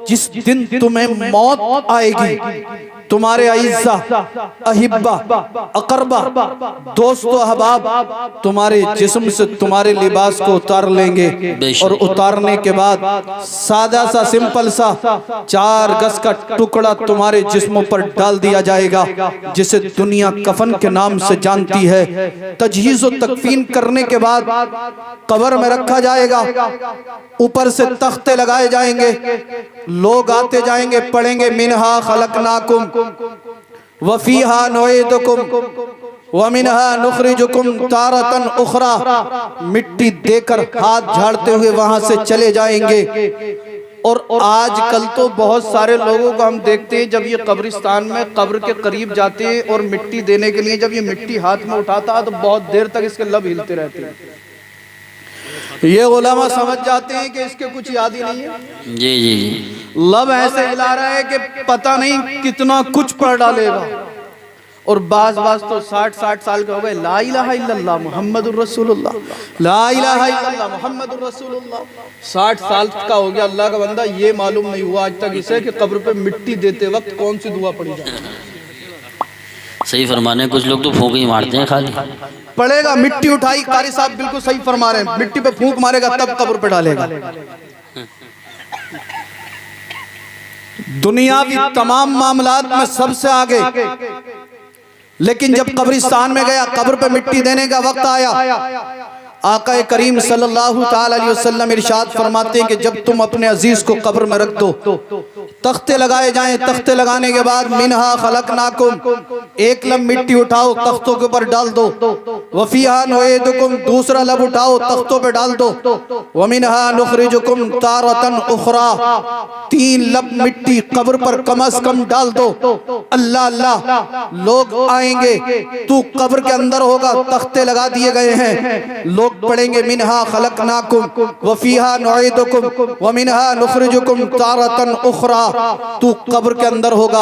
जिस दिन तुम्हें मौत आएगी, तुम्हारे अइज़्ज़ा, अहिब्बा, अकरबा, दोस्तों, अहबाब तुम्हारे जिस्म से तुम्हारे लिबास को उतार लेंगे और उतारने के बाद सादा सा सिंपल सा 4 गज का टुकड़ा तुम्हारे जिस्मों पर डाल दिया जाएगा, जिसे दुनिया कफन के नाम से जानती है। तजहीज़ व तकफीन करने के बाद कब्र में रखा जाएगा, ऊपर से तख्ते लगाए जाएंगे, लोग आते जाएंगे, पढ़ेंगे मिनहा खलकनाकुम वफीहा नुईदुकुम वमिनहा नुखरिजुकुम तारतन उखरा। मिट्टी देकर हाथ झाड़ते हुए वहां से चले जाएंगे। और आजकल तो बहुत सारे लोगों को हम देखते हैं, जब ये कब्रिस्तान में कब्र के करीब जाते हैं और मिट्टी देने के लिए जब ये मिट्टी हाथ में उठाता है तो बहुत देर तक इसके लब हिलते रहते हैं। ये उलमा समझ जाते हैं कि इसके कुछ याद ही नहीं है। जी जी जी, लब ऐसे हिला रहा है कि पता नहीं कितना कुछ पढ़ डालेगा। और बाज तो 60 साल के हो गए, ला इलाहा इल्लल्लाह मुहम्मदुर रसूलुल्लाह, ला इलाहा इल्लल्लाह मुहम्मदुर रसूलुल्लाह। 60 साल का हो गया अल्लाह का बंदा, ये मालूम नहीं हुआ आज तक इसे कि कब्र पे मिट्टी देते वक्त कौन सी दुआ पड़ी जाए। सही फरमाने, कुछ लोग तो फूंक ही मारते हैं खाली। पड़ेगा, मिट्टी उठाई, कारी साहब बिल्कुल सही फरमा रहे हैं, मिट्टी पे फूंक मारेगा तब कब्र पे डालेगा। दुनियावी तमाम मामलात में सबसे आगे, लेकिन जब कब्रिस्तान में गया, कब्र पे मिट्टी देने का वक्त आया, आका करीम सल्लल्लाहु ताला अलैहि वसल्लम इरशाद फरमाते हैं कि जब तुम अपने अजीज को कब्र में रख दो, तख्ते लगाए जाएं, तख्ते लगाने के बाद मिनहा खलकनाकुम, एक लब मिट्टी उठाओ तख्तों के ऊपर डाल दो, वफीहा नुईदुकुम, दूसरा लब उठाओ तख्तों पे डाल दो, वमिनहा नुखरिजुकुम तारतन उखरा, 3 लब मिट्टी कब्र पर कम अज कम डाल दो। अल्लाह अल्लाह, लोग आएंगे, तू कब्र के अंदर होगा, तख्ते लगा दिए गए हैं, लोग पढ़ेंगे मिनहा खलकनाकुम वफीहा नुईदुकुम वमिनहा नुखरिजुकुम तारतन उखरा। तू कब्र के अंदर होगा।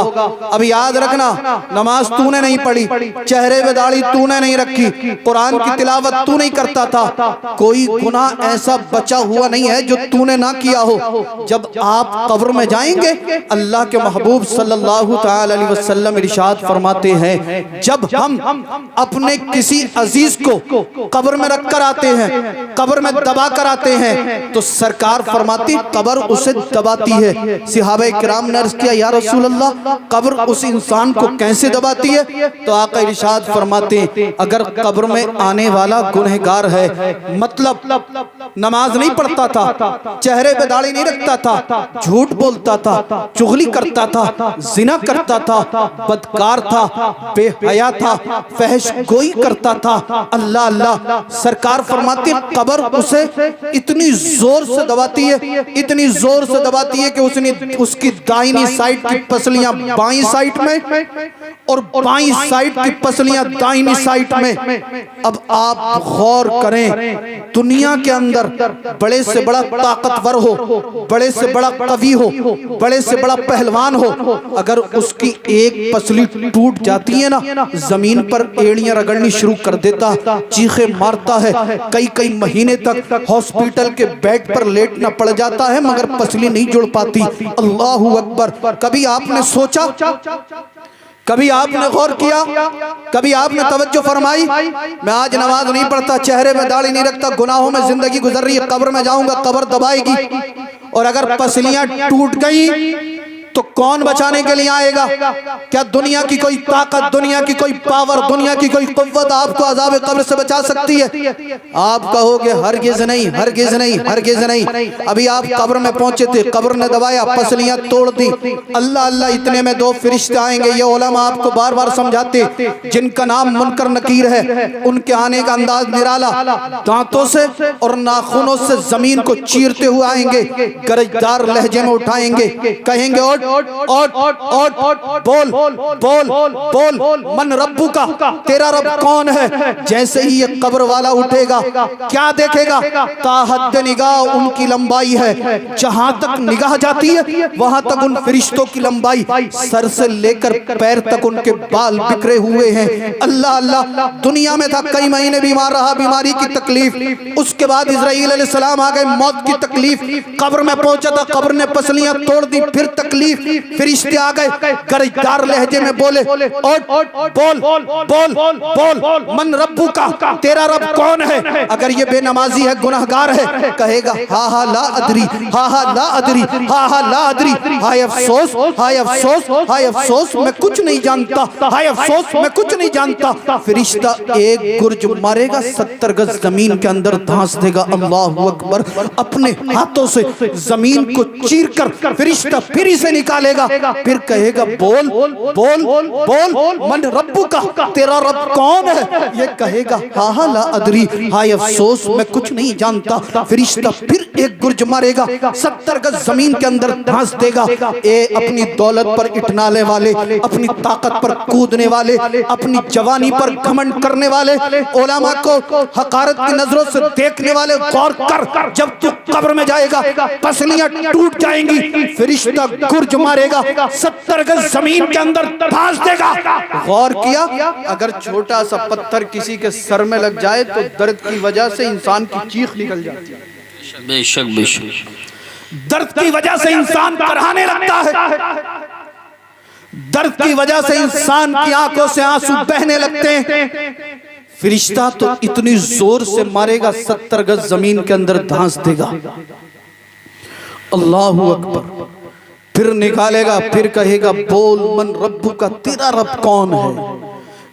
अब याद रखना, नमाज तूने नहीं पढ़ी, चेहरे पे दाढ़ी तूने नहीं रखी, कुरान की तिलावत तू नहीं करता था, कोई गुनाह ऐसा बचा हुआ नहीं है जो तूने ना किया हो। जब आप कब्र में जाएंगे, अल्लाह के महबूब सल्लल्लाहु ताला अलैहि वसल्लम इरशाद फरमाते हैं, जब हम अपने किसी अजीज को कब्र में रख कर आते हैं, कब्र में दबा कर आते हैं, तो सरकार फरमाती कब्र उसे दबाती है। सहाबा किराम ने अर्ज़ किया, या रसूल अल्लाह, कब्र उस इंसान को कैसे दबाती है? तो आका इरशाद फरमाते हैं, अगर कब्र में आने वाला गुनहगार है, मतलब नमाज नहीं पढ़ता था, चेहरे पे दाढ़ी नहीं रखता था, झूठ बोलता था, चुगली करता था, जिना करता था, बदकार था, बेहया था, फहश गोई करता था, अल्लाह अल्लाह, सरकार फरमाती है कब्र उसे इतनी जोर से दबाती है, इतनी जोर से दबाती है कि उसकी दाहिनी साइड की पसलियां बाईं साइड में और बाईं साइड की पसलियां दाहिनी साइड में। अब आप गौर करें, दुनिया के अंदर बड़े से बड़ा ताकतवर हो, बड़े से बड़ा कवि हो, बड़े से बड़ा पहलवान हो, अगर उसकी एक पसली टूट जाती है ना, जमीन पर एड़ियां रगड़नी शुरू कर देता, चीखे मारता है, कई महीने तक हॉस्पिटल के बेड पर लेटना पड़ जाता है, मगर पसली नहीं जुड़ पाती। अल्लाहू अकबर। कभी आपने सोचा, कभी आपने गौर किया, कभी आपने तवज्जो फरमाई, मैं आज नमाज नहीं पढ़ता, चेहरे में दाढ़ी नहीं रखता, गुनाहों में जिंदगी गुजर रही है, कब्र में जाऊंगा, कब्र दबाएगी, और अगर पसलियां टूट गई तो कौन बचाने के लिए आएगा? क्या दुनिया की कोई ताकत, दुनिया की कोई पावर, दुनिया की कोई कुव्वत आपको अज़ाब कब्र से बचा सकती है? आप कहोगे हरगिज़ नहीं, हरगिज़ नहीं, हरगिज़ नहीं। अभी आप कब्र में पहुंचे थे, कब्र ने दबाया, पसलियां तोड़ दी, अल्लाह अल्लाह, इतने में 2 फरिश्ते आएंगे। ये उलमा आपको बार बार समझाते, जिनका नाम मुनकर नकीर है, उनके आने का अंदाज निराला, दांतों से और नाखूनों से जमीन को चीरते हुए आएंगे, गरजदार लहजे में उठाएंगे, कहेंगे उठ, बोल बोल बोल मन रब्बू का, तेरा रब कौन है। जैसे ही ये कब्र वाला उठेगा क्या देखेगा, ताहद निगाह उनकी लंबाई है, जहां तक निगाह जाती है वहां तक उन फरिश्तों की लंबाई, सर से लेकर पैर तक उनके बाल बिखरे हुए हैं। अल्लाह अल्लाह, दुनिया में था कई महीने बीमार रहा, बीमारी की तकलीफ, उसके बाद इजराइल अलैहिस्सलाम आ गए, मौत की तकलीफ, कब्र में पहुंचा था, कब्र ने पसलियां तोड़ दी, फिर तकलीफ, फरिश्ते आ गए, गरजदार लहजे में बोले बोल बोल बोल मन रब्बू का, तेरा रब कौन है। अगर ये बेनमाजी है, गुनहगार है, कहेगा हा हा ला अदरी, हा हा ला अदरी, हा हा ला अदरी, हाय अफसोस, हाय अफसोस, हाय अफसोस, मैं कुछ नहीं जानता, हाय अफसोस, मैं कुछ नहीं जानता। फरिश्ता एक गुर्ज मारेगा, 70 गज जमीन के अंदर धांस देगा। अल्लाहु अकबर। अपने हाथों से जमीन को चीर कर फरिश्ता फिर इसे निकालेगा, फिर कहेगा बोल बोल बोल मन रब्बू का, तेरा रब कौन है। ये कहेगा हा हा ला अदरी, हाय अफसोस, मैं कुछ नहीं जानता। फरिश्ता फिर एक गुर्ज मारेगा, 70 गज जमीन के अंदर धांस देगा। ए अपनी दौलत पर इटनाले वाले, अपनी ताकत पर कूदने वाले, अपनी जवानी पर घमंड करने वाले, उलमा को हकारत की नजरों से देखने वाले, गौर कर, जब तू कब्र में जाएगा पसलियां टूट जाएंगी, फरिश्ता गुर्ज मारेगा, 70 गज जमीन के अंदर धांस देगा। गौर किया, अगर छोटा सा पत्थर किसी के सर में लग जाए तो दर्द की वजह से इंसान की चीख निकल जाती है। बेशक बेशक। दर्द की वजह से इंसान कराहने लगता है, दर्द की वजह से इंसान की आंखों से आंसू बहने लगते हैं। फरिश्ता तो इतनी जोर से मारेगा, 70 गज जमीन के अंदर धांस देगा। अल्लाहु अकबर। फिर निकालेगा, फिर कहेगा बोल मन रब्बू का, तेरा रब कौन है।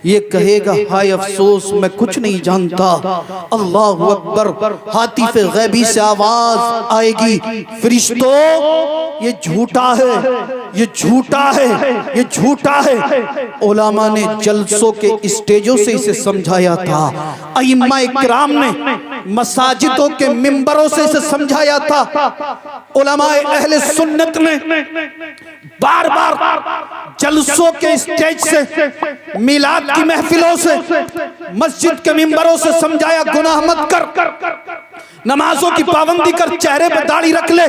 ये कहेगा हाय अफसोस, मैं कुछ नहीं जानता। अल्लाहु अकबर। हातिफ़े गैबी से आवाज आएगी, फरिश्तों ये झूठा है, ये झूठा है, ये झूठा है। उलमा ने जलसों के स्टेजों से इसे समझाया था, अइम्मा इकराम ने मसाजिदों के मिंबरों से इसे समझाया था, उलमा अहले सुन्नत ने बार बार जलसों के स्टेज से, मिलाद की महफिलों से, मस्जिद के मिंबरों से समझाया, गुनाह मत कर, नमाजों की पाबंदी कर, चेहरे पे दाढ़ी रख ले,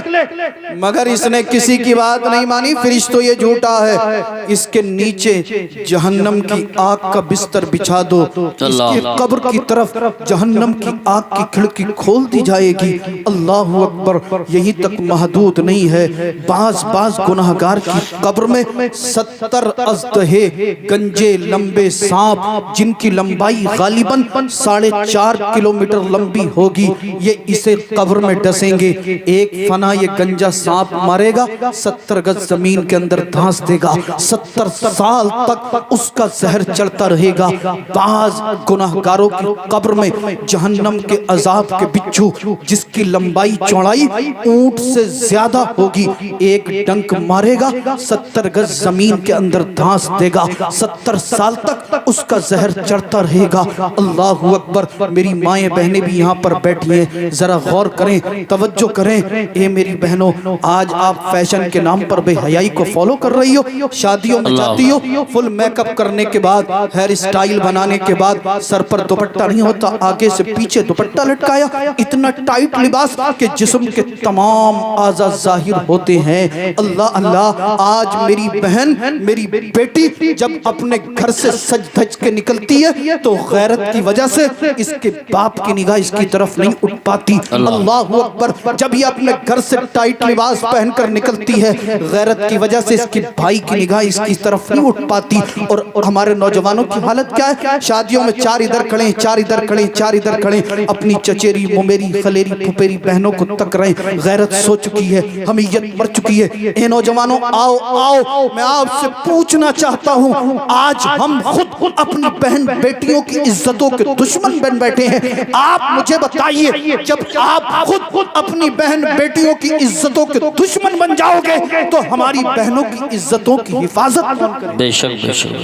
मगर इसने किसी की बात नहीं मानी। फरिश्तों ये झूठा है, इसके नीचे जहन्नम की आग का बिस्तर बिछा दो, इसके कब्र की तरफ जहन्नम की आग की खिड़की खोल दी जाएगी। अल्लाहु अकबर। यहीं तक महदूद नहीं है, बाज गुनाहगार की कब्र में 70 अज़दहे गंजे लंबे सांप, जिनकी लंबाई गालिबन 4.5 किलोमीटर लंबी होगी, ये इसे कब्र में डसेंगे। एक फना ये गंजा सांप मारेगा, 70 गज जमीन के अंदर धांस देगा, 70 साल तक उसका जहर चढ़ता रहेगा। बाज गुनाहगारों की कब्र में जहन्नम के अजाब के बिच्छू, जिसकी लंबाई चौड़ाई ऊंट से ज्यादा होगी, एक डंक मारेगा, 70 गज जमीन के अंदर धांस देगा, 70 साल तक उसका जहर चढ़ता रहेगा। अल्लाहु अकबर। मेरी माएं बहनें भी यहाँ पर बैठी हैं, जरा गौर करें, तवज्जो करें। ए मेरी बहनों, आज आप फैशन के नाम पर बेहयाई को फॉलो कर रही हो, शादियों में जाती हो, फुल मेकअप करने के बाद, हेयर स्टाइल बनाने के बाद, सर पर दुपट्टा नहीं होता, आगे से पीछे दुपट्टा लटकाया, इतना टाइट लिबास के जिस्म के तमाम आज़ा जाहिर होते हैं। अल्लाह अल्लाह। आज मेरी बहन, मेरी बेटी जब अपने घर से सज धज के निकलती है तो गैरत की वजह से इसके बाप की निगाह इसकी तरफ नहीं उठ पाती। अल्लाहु अकबर। जब ये अपने घर से टाइट लिबास पहनकर निकलती है, गैरत की वजह से इसके भाई की निगाह इसकी तरफ नहीं उठ पाती। और हमारे नौजवानों की हालत क्या है, शादियों में 4 इधर खड़े, 4 इधर खड़े, 4 इधर खड़े, अपनी चचेरी मुमेरी खलेरी फुफेरी बहनों को तक रहे। गैरत सो चुकी है, हमीयत मर चुकी है। ए नौजवानों, आओ आओ, मैं आपसे पूछना चाहता हूँ, आज हम खुद अपनी बहन बेटियों की इज्जतों के दुश्मन बन बैठे हैं। आप मुझे बताइए, जब आप खुद अपनी बहन बेटियों की इज्जतों के दुश्मन बन जाओगे तो हमारी बहनों की इज्जतों की हिफाजत कौन करेगा? बेशक बेशक।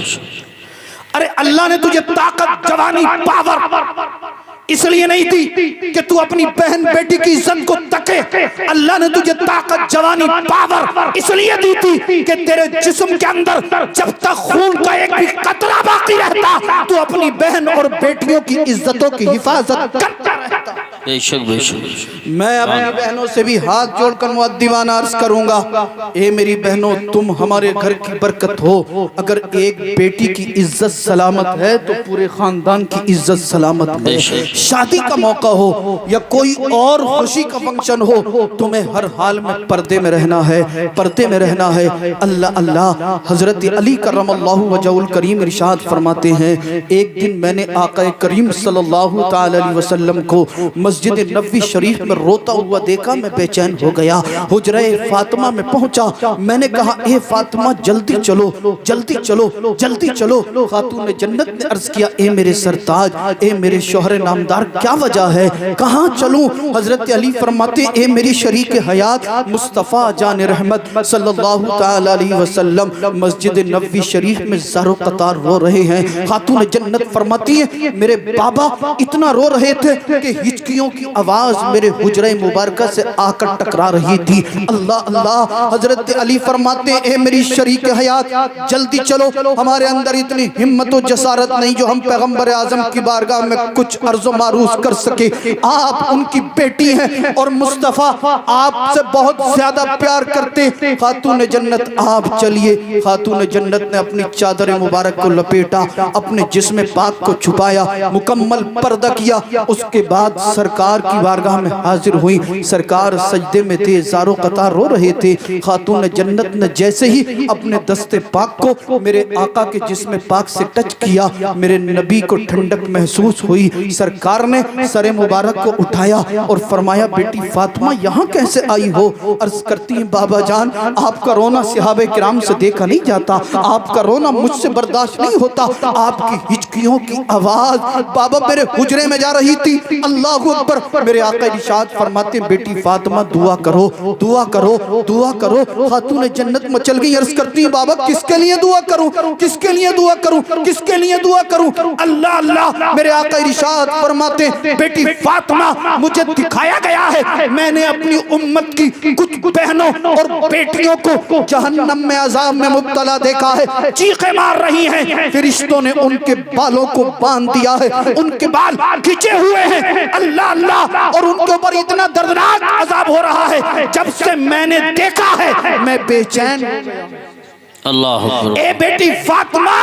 अरे अल्लाह ने तुझे ताकत, जवानी, पावर इसलिए नहीं दी कि तू अपनी बहन बेटी की इज्जत को तके। अल्लाह ने तुझे ताकत, जवानी, पावर इसलिए दी थी कि तेरे जिस्म के अंदर जब तक खून का एक भी कतरा बाकी रहता तू अपनी बहन और बेटियों की इज्जतों की हिफाजत करता रहता। बेशक बेशक। मैं अपनी बहनों से भी हाथ जोड़कर मुअद्दिबाना अर्ज करूंगा, ए मेरी बहनों, तुम हमारे घर की बरकत हो। अगर एक बेटी की इज्जत सलामत है तो पूरे खानदान की इज्जत सलामत है। शादी का मौका हो या कोई और खुशी का फंक्शन हो, तुम्हें हर हाल में पर्दे में रहना है, पर्दे में रहना है। अल्लाह अल्लाह। हजरत अली करमल्लाहु वजहुल करीम इरशाद फरमाते हैं, एक दिन मैंने आका करीम सल्लल्लाहु ताला अलैहि वसल्लम को मस्जिद नबवी शरीफ में रोता हुआ देखा। मैं बेचैन हो गया, हुजरे फातिमा में पहुंचा। मैंने कहा, ए फातिमा जल्दी चलो, जल्दी चलो, जल्दी चलो। खातून जन्नत ने अर्ज किया, ए मेरे सरताज, ए मेरे शोहर नामदार, क्या वजह है, कहाँ चलूं? हजरत अली फरमाते, ए मेरी शरीक हयात मुस्तफ़ा जान रहमत सल्लल्लाहु ताला अलैहि वसल्लम मस्जिद नबवी शरीफ में ज़रो कतार रो रहे हैं। खातून जन्नत फरमाती है, मेरे बाबा इतना रो रहे थे कि हिचकियों की आवाज मेरे हुजरे मुबारक से आकर टकरा रही थी। अल्लाह अल्लाह। हजरत अली फरमाते, ए मेरी शरीक हयात जल्दी चलो, हमारे अंदर इतनी हिम्मत और जसारत नहीं जो हम पैगंबर आजम की बारगाह में कुछ अर्ज़ो मारूज कर सके। आप उनकी बेटी हैं और मुस्तफ़ा आपसे बहुत ज्यादा प्यार करते। खातून जन्नत आप चलिए। खातून जन्नत ने अपनी चादर मुबारक को लपेटा, अपने जिस्म पाक को छुपाया, मुकम्मल पर्दा किया। उसके बाद सरकार की बारगाह में हाजिर हुई। सरकार सजदे में थे, ज़ारो कतार रो रहे थे। खातून जन्नत ने जैसे ही अपने दस्ते पाक को मेरे आका के जिस्म पाक से टच किया, मेरे नबी को ठंडक महसूस हुई। सरकार ने सरे मुबारक को उठाया और फरमाया, बेटी फातिमा यहाँ कैसे आई हो? अर्ज करती हैं, बाबा जान आपका रोना सहाबे किराम से देखा नहीं जाता, आपका रोना मुझसे बर्दाश्त नहीं होता। आपकी हिचकियों की आवाज बाबा मेरे हुजरे में जा रही थी। अल्लाहु अकबर। मेरे आका इरशाद फरमाते, बेटी फातिमा दुआ करो, दुआ करो, दुआ करो। खातून जन्नत मचल गई। अर्ज करती है, बाबा किसके लिए दुआ करूं, किसके लिए दुआ करूं, किसके लिए दुआ करूं? अल्लाह अल्लाह। मेरे आका इरशाद फरमाते, बेटी फातिमा मुझे दिखाया गया है, मैंने अपनी उम्मत की कुछ बहनों और बेटियों को जहन्नम में अजाब में मुब्तला देखा है, चीखें मार रही हैं। फरिश्तों ने उनके बालों को बांध दिया है, उनके बाल खिंचे हुए हैं। अल्लाह अल्लाह। और उनके ऊपर इतना दर्दनाक अजाब हो रहा है, जब से मैंने देखा है मैं बेचैन। अल्लाह अकबर। ए बेटी फातिमा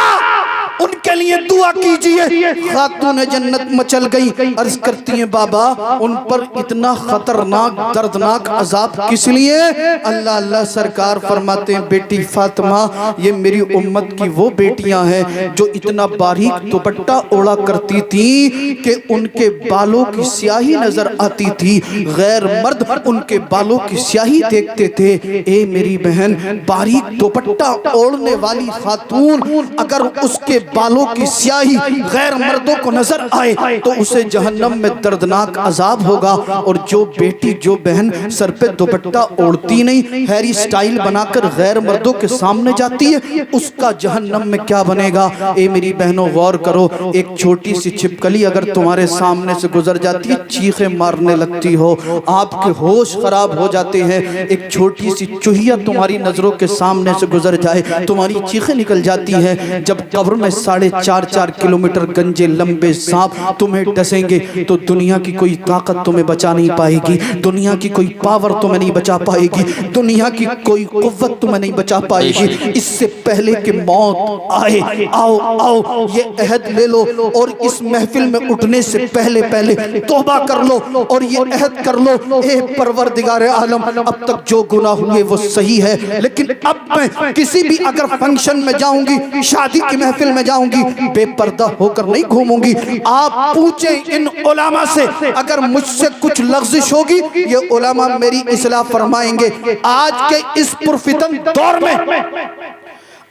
उनके लिए दुआ कीजिए। खातून जन्नत मचल गई। अर्ज करती हैं, बाबा उन पर इतना खतरनाक दर्दनाक अजाब किस लिए? अल्लाह अल्लाह। सरकार फरमाते हैं, बेटी फातिमा ये मेरी उम्मत की वो बेटियां हैं जो इतना बारीक दुपट्टा ओढ़ा करती थी कि उनके बालों की स्याही नजर आती थी। गैर मर्द उनके बालों की स्याही देखते थे। ए मेरी बहन, बारीक दुपट्टा ओढ़ने वाली खातून अगर उसके बालों की स्याही गैर मर्दों को नजर आए तो उसे जहन्नम में दर्दनाक अजाब होगा। और जो बेटी, जो बहन सर पे दुपट्टा ओढ़ती नहीं, हेयर स्टाइल बनाकर गैर मर्दों के सामने जाती है, उसका जहन्नम में क्या बनेगा? ए मेरी बहनों गौर करो, एक छोटी सी छिपकली अगर तुम्हारे सामने से गुजर जाती है, चीखें मारने लगती हो, आपके होश खराब हो जाते हैं। एक छोटी सी चूहिया तुम्हारी नजरों के सामने से गुजर जाए, तुम्हारी चीखें निकल जाती हैं। जब कब्र में 4.5 किलोमीटर गंजे लंबे सांप तुम्हें डसेंगे तो दुनिया की कोई ताकत तुम्हें बचा नहीं पाएगी, दुनिया की कोई पावर तुम्हें नहीं बचा पाएगी, दुनिया की कोई कुव्वत तुम्हें नहीं बचा पाएगी। इससे पहले कि मौत आए, आओ आओ ये अहद ले लो और इस महफिल में उठने से पहले पहले तौबा कर लो और ये अहद कर लो, ए परवरदिगार आलम अब तक जो गुनाह हुए वो सही है, लेकिन अब मैं किसी भी अगर फंक्शन में जाऊंगी, शादी की महफिल में जाऊंगी, बेपर्दा होकर नहीं घूमूंगी। आप पूछें इन उलामा से, अगर मुझसे कुछ लग़्ज़िश होगी ये उलामा मेरी इस्लाह फरमाएंगे। आज के इस पुरफितन दौर में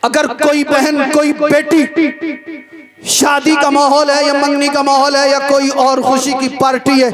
अगर कोई बहन, कोई बेटी शादी का माहौल है या मंगनी का माहौल है या कोई और खुशी की पार्टी है,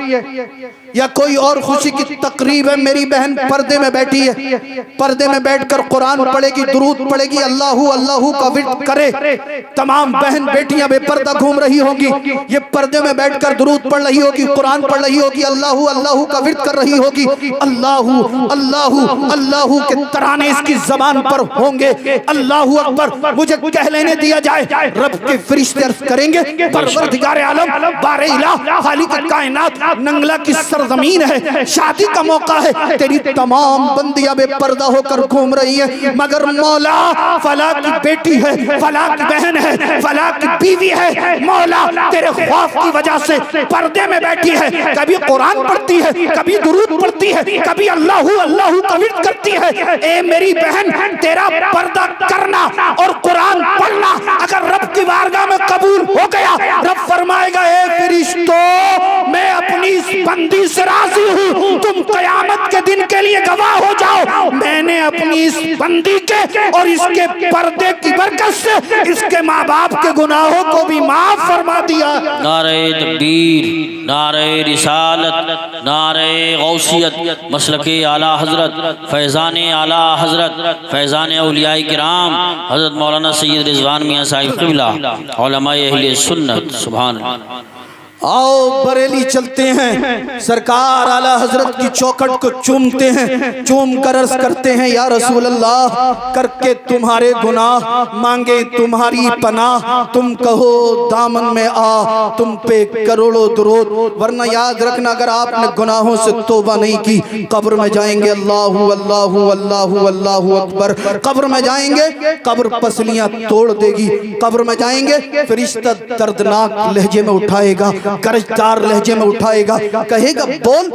या कोई और खुशी की तकरीब है, मेरी बहन पर्दे में बैठी है, पर्दे में बैठकर कुरान पढ़ेगी, दुरूद पढ़ेगी, अल्लाहू अल्लाहू का विर्द करे। तमाम बहन बेटियां बेपर्दा घूम रही होंगी, ये पर्दे में बैठकर दुरूद पढ़ रही होगी, कुरान पढ़ रही होगी, अल्लाहू अल्लाहू का विर्द कर रही होगी। अल्लाहू अल्लाहू अल्लाहू के तराने इसकी जबान पर होंगे। अल्लाहू अकबर मुझे कह लेने दिया जाए, रब के फरिश्ते अर्ज करेंगे, परवरदिगार आलम बारे इलाह खालिक कायनात, नंगला की सरजमीन है, शादी का मौका है, तेरी तमाम बंदियां बेपर्दा होकर घूम रही है, मगर मौला फला की बेटी है, फला की बहन है, फला की बीवी है, मौला तेरे खौफ की वजह से पर्दे में बैठी है, कभी कुरान पढ़ती है, कभी दुरूद पढ़ती है, कभी अल्लाहू अल्लाहू का विर्द करती है। ए मेरी बहन, तेरा पर्दा करना और कुरान पढ़ना अगर रब की बारगाह में कबूल हो गया, रब फरमाएगा, ए फरिश्तों मैं अपनी इस बंदी से राजी हूँ, तुम कयामत के दिन के लिए गवाह हो जाओ, मैंने अपनी इस बंदी के और इसके पर्दे की बरकत से इसके माँ बाप के गुनाहों को भी माफ फरमा दिया। नारे तकबीर, नारे रिसालत, नारे गौसियत, मसलके आला हजरत, फैज़ान आला हजरत, फैज़ान औलियाए किराम हजरत मौलाना सैयद रिजवान मियाँ साहिब क़िबला, उलमाए अहले सुन्नत। सुभान अल्लाह। आओ बरेली चलते हैं, सरकार आला हजरत की चौखट को चूमते हैं, चूम कर अर्ज करते हैं, या रसूल अल्लाह, करके तुम्हारे गुनाह मांगे तुम्हारी पनाह, तुम कहो दामन में आ, तुम पे करोड़ों दुरूद, वरना याद रखना अगर आपने गुनाहों से तौबा नहीं की, कब्र में जाएंगे अल्लाहू अल्लाहू अल्लाहू अल्लाहू अकबर, कब्र में जाएंगे, कब्र पसलियां तोड़ देगी, कब्र में जाएंगे, फरिश्ता दर्दनाक लहजे में उठाएगा, गरजदार लहजे में उठाएगा, कहेगा बोल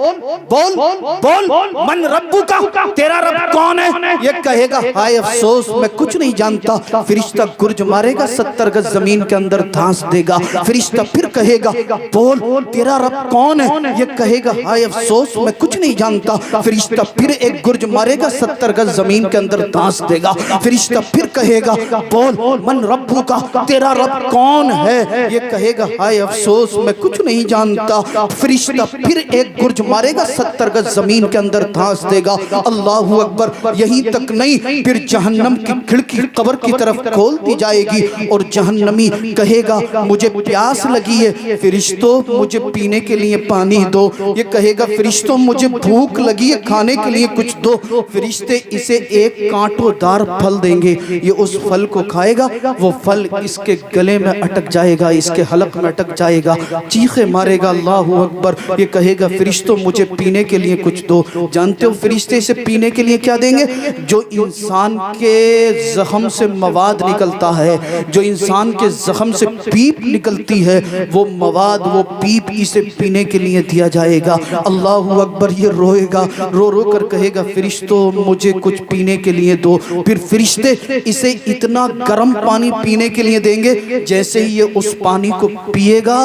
बोल बोल, मन रब्बू का, तेरा रब कौन है? ये कहेगा, हाय अफसोस मैं कुछ नहीं जानता। फरिश्ता गुर्ज मारेगा, 70 गज जमीन के अंदर धांस देगा। फरिश्ता फिर कहेगा, बोल तेरा रब कौन है? ये कहेगा, हाय अफसोस मैं कुछ नहीं जानता। फरिश्ता फिर एक गुर्ज मारेगा, 70 गज जमीन के अंदर धांस देगा। फरिश्ता फिर कहेगा, बोल मन रब्बू का, तेरा रब कौन है? ये कहेगा, हाय अफसोस मैं कुछ नहीं जानता। फरिश्ता फिर एक गुर्ज मारेगा, 70 गज जमीन के अंदर धांस देगा। अल्लाहू अकबर। यहीं तक नहीं, फिर जहन्नम की खिड़की कब्र की तरफ खोल दी जाएगी और जहन्नमी कहेगा, मुझे प्यास लगी है, फरिश्तों मुझे पीने के लिए पानी दो। ये कहेगा, फरिश्तों मुझे भूख लगी है, खाने के लिए कुछ दो। फरिश्ते इसे एक कांटोदार फल देंगे, ये उस फल को खाएगा, वो फल इसके गले में अटक जाएगा, इसके हलक में अटक जाएगा, चीखे मारेगा, अल्लाहू अकबर। ये कहेगा, फरिश्तों मुझे पीने के लिए कुछ दो। जानते हो फरिश्ते इसे पीने के लिए क्या देंगे? जो इंसान के जख्म से मवाद निकलता है, जो इंसान के जख्म से पीप निकलती है, वो मवाद, वो पीप इसे पीने के लिए दिया जाएगा। अल्लाहू अकबर। ये रोएगा, रो रो कर कहेगा, फरिश्तों मुझे कुछ पीने के लिए दो। फिर फरिश्ते इसे इतना गर्म पानी पीने के लिए देंगे, जैसे ही ये उस पानी को पिएगा,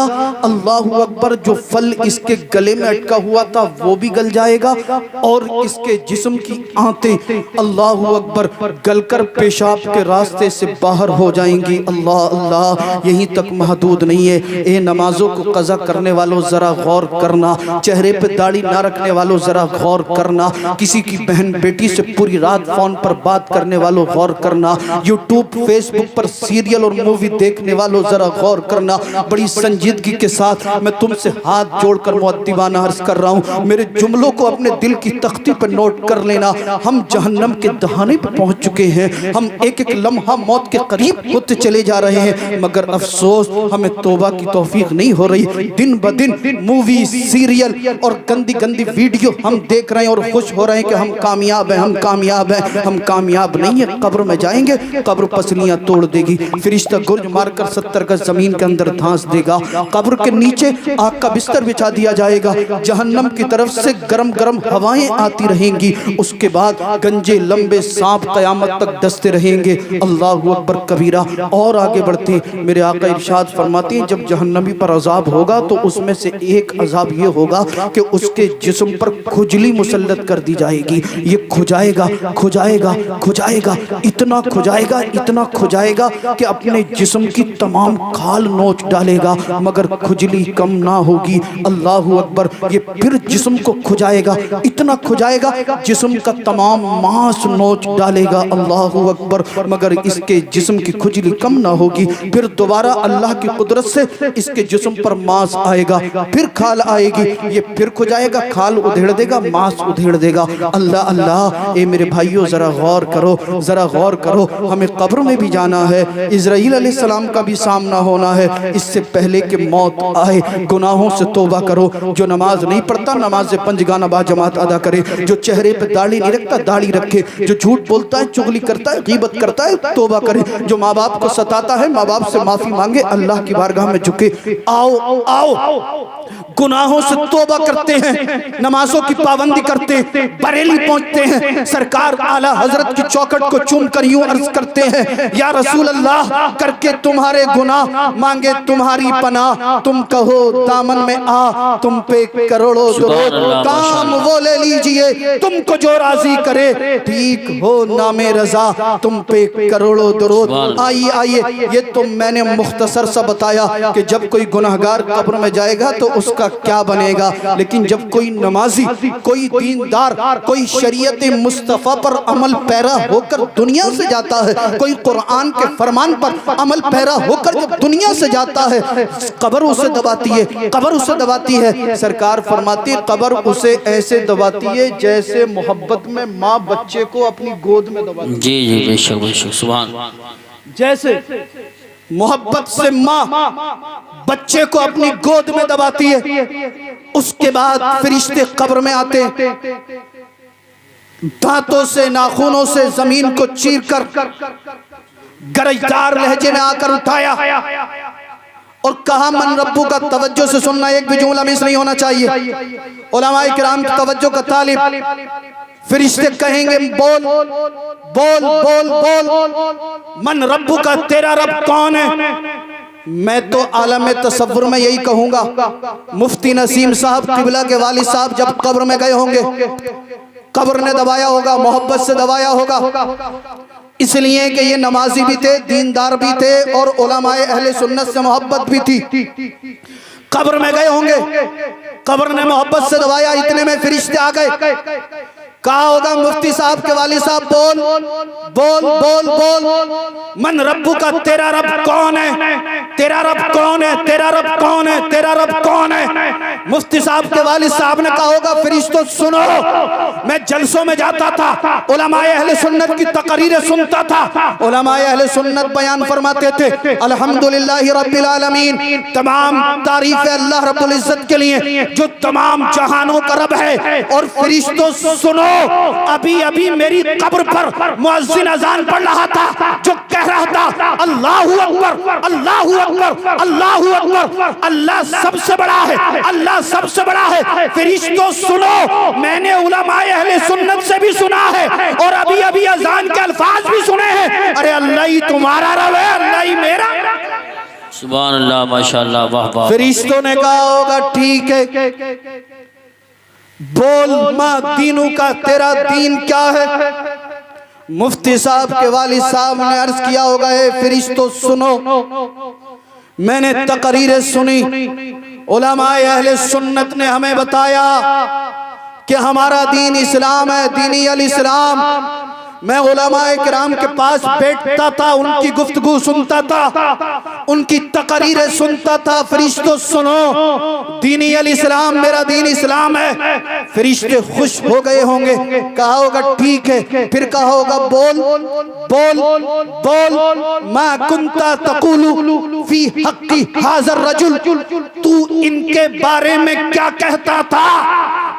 अल्लाहू अकबर, जो फल इसके गले में अटका हुआ था वो भी गल जाएगा और इसके जिस्म की आंतें, अल्लाहू अकबर, गलकर पेशाब के रास्ते से बाहर हो जाएंगी। अल्लाह अल्लाह। यहीं तक महदूद नहीं है, ए नमाजों को कज़ा करने वालों जरा गौर करना, चेहरे पे दाढ़ी ना रखने वालों जरा गौर करना, किसी की बहन बेटी से पूरी रात फोन पर बात करने वालों गौर करना, यूट्यूब फेसबुक पर सीरियल और मूवी देखने वालों जरा गौर करना। बड़ी संजीदगी के साथ मैं तुमसे हाथ जोड़कर मुअद्दिबाना अर्ज कर रहा हूँ, मेरे जुमलों को अपने दिल की तख्ती पर नोट कर लेना। हम जहन्नम के दहाने पर पहुंच चुके हैं, हम एक एक लम्हा मौत के करीब होते चले जा रहे हैं, मगर अफसोस हमें तौबा की तौफीक नहीं हो रही। दिन ब दिन मूवी, सीरियल और गंदी गंदी वीडियो हम देख रहे हैं और खुश हो रहे हैं कि हम कामयाब हैं, हम कामयाब हैं। हम कामयाब नहीं है। कब्र में जाएंगे, कब्र पसलियां तोड़ देगी, फरिश्ता गुर्ज मारकर 70 गज जमीन के अंदर धांस देगा। कब्र के नीचे आग का बिस्तर बिछा दिया जाएगा, जहन्नम की तरफ से गरम गरम हवाएं आती रहेंगी। उसके बाद गंजे लंबे सांप कयामत तक डसते रहेंगे। अल्लाहू अकबर कबीरा। और आगे बढ़ते मेरे आका इरशाद फरमाते हैं, जब जहन्नमी पर अजाब होगा तो उसमें से एक अजाब ये होगा कि उसके जिस्म पर खुजली मुसल्लत कर दी जाएगी। ये खुजाएगा खुजाएगा खुजाएगा, इतना खुजाएगा इतना खुजाएगा कि अपने जिस्म की तमाम खाल नोच डालेगा, मगर खुज खुजली कम ना होगी। अल्लाह अकबर। ये फिर जिस्म को खुजाएगा, इतना खुजाएगा जिस्म का तमाम मांस नोच डालेगा। अल्लाह अकबर। मगर इसके जिस्म की खुजली कम ना होगी। फिर दोबारा अल्लाह की कुदरत से इसके जिस्म पर मांस आएगा, फिर खाल आएगी, ये फिर खुजाएगा, खाल उधेड़ देगा, मांस उधेड़ देगा। अल्लाह अल्लाह। ए मेरे भाइयों जरा गौर करो, जरा गौर करो। हमें कब्र में भी जाना है, इजराइल अलैहिस्सलाम का भी सामना होना है। इससे पहले कि मौत आए गुनाहों से तौबा करो। जो नमाज नहीं पढ़ता नमाज पंजगाना बाजमात अदा करे। जो चेहरे पे दाढ़ी नहीं रखता दाढ़ी रखे। जो झूठ बोलता है, चुगली करता है, गीबत करता है, तौबा करे। जो माँ बाप को सताता है माँ बाप से माफी मांगे, अल्लाह की बारगाह में झुके। आओ आओ गुनाहों से तौबा करते हैं, नमाजों की पाबंदी करते हैं, बरेली पहुंचते हैं, सरकार आला हजरत की चौखट को चूम कर यूं अर्ज करते हैं, या रसूल अल्लाह, करके तुम्हारे गुनाह मांगे तुम्हारी पनाह। तुम कहो दामन में आ, तुम पे करोड़ों दुरूद, काम वो ले लीजिए तुमको जो राजी करे। ठीक हो नामे रजा, तुम पे करोड़ों दुरूद। आइए आइए, ये तो मैंने मुख्तसर सा बताया कि जब कोई गुनहगार कब्र में जाएगा तो उसका क्या बनेगा। लेकिन जब कोई नमाजी, कोई दीनदार, कोई शरीयत मुस्तफ़ा पर अमल पैरा होकर दुनिया से जाता है, कोई कुरान के फरमान पर अमल पैरा होकर जब दुनिया से जाता है, कब्र उसे दबाती है, कब्र उसे दबाती है। सरकार फरमाती है कब्र उसे ऐसे दबाती है जैसे मोहब्बत में माँ बच्चे को अपनी गोद में दबाती है। जी जी बेशक बेशक सुभान। जैसे मोहब्बत से माँ बच्चे को अपनी गोद में दबाती है, उसके बाद फरिश्ते कब्र में आते हैं, दांतों से नाखूनों से जमीन को चीरकर गरजदार लहजे में आकर उठाया और कहा मन रब्बू का। तवज्जो से सुनना, एक भी जुमला मिस नहीं होना चाहिए। उलमाए किराम की तवज्जो का तालिब। फरिश्ते कहेंगे बोल बोल बोल बोल, मन रब्बू का, तेरा रब कौन है। मैं तो आलम तसव्वुर में यही कहूंगा, मुफ्ती नसीम साहब किबला के वालिद साहब जब कब्र में गए होंगे, कब्र ने दबाया होगा, मोहब्बत से दबाया होगा, इसलिए कि ये नमाजी भी थे, दीनदार भी थे और उलमाए अहले सुन्नत से मोहब्बत भी थी। कब्र में गए होंगे, कब्र ने मोहब्बत से दबाया, इतने में फरिश्ते आ गए। कहा होगा मुफ्ती साहब के वालिद साहब बोल बोल बोल बोल, मन रब्बू का, तेरा रब कौन है, तेरा रब कौन है, तेरा रब कौन है, तेरा रब कौन है। मुफ्ती साहब के वालिद साहब ने कहा होगा फरिश्तों सुनो, मैं जलसों में जाता था, उलमाए अहले सुन्नत की तकरीरें सुनता था। उलमाए अहले सुन्नत बयान फरमाते थे अल्हम्दुलिल्लाहि रब्बिल आलमीन, तमाम तारीफ है अल्लाह रब्बुल इज्जत के लिए जो तमाम जहानों का रब है। और फरिश्तों सुनो, अभी अभी मेरी कब्र पर मुअज्जिन अजान पढ़ रहा था जो कह रहा था अल्लाहु अकबर अल्लाहु अकबर अल्लाहु अकबर, अल्लाह सबसे बड़ा है, अल्लाह सबसे बड़ा है। फरिश्तों सुनो, मैंने उलमाए अहले सुन्नत से भी सुना है और अभी अभी अजान के अल्फाज भी सुने हैं, अरे अल्लाह ही तुम्हारा रब है, अल्लाह ही मेरा। सुभान अल्लाह माशाअल्लाह वाह वाह। फरिश्तों ने कहा होगा ठीक है, बोल माँ दीनू का, तेरा दीन क्या है। मुफ्ती साहब के वालिद साहब ने अर्ज किया होगा ए फरिश्तों सुनो, मैंने तकरीरें सुनी, उलमाए अहले सुन्नत ने हमें बताया कि हमारा दीन इस्लाम है, दीनी अल इस्लाम। मैं उलमाए किराम के पास बैठता था, उनकी गुफ्तगू सुनता था, उनकी तकरीरें सुनता था। फरिश्तों सुनो, दीनी अल इस्लाम, मेरा दीन इस्लाम है। फरिश्ते खुश हो गए होंगे, कहा होगा ठीक है। फिर कहा होगा बोल बोल बोल, मा कुंता तकुलु फी हक्की हाज़र रजुल, तू इनके बारे में क्या कहता था।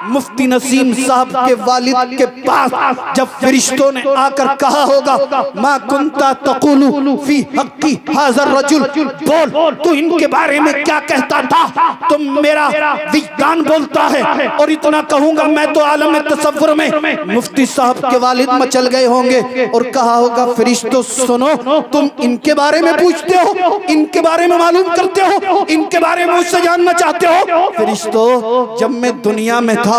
मुफ्ती नसीम साहब के वालिद के पास जब फरिश्तों ने आकर कहा होगा मा कुंता तकुलु फी हक्की हाज़र रजुल, बोल तू इनके बारे में क्या कहता था। तो मेरा विज्ञान बोलता है और इतना कहूंगा मैं तो आलम तसव्वुर में। मुफ्ती साहब के वालिद मचल गए होंगे और कहा होगा फरिश्तों सुनो, तुम इनके बारे में पूछते हो, इनके बारे में मालूम करते हो, इनके बारे में मुझसे जानना चाहते हो। फरिश्तों जब मैं दुनिया में था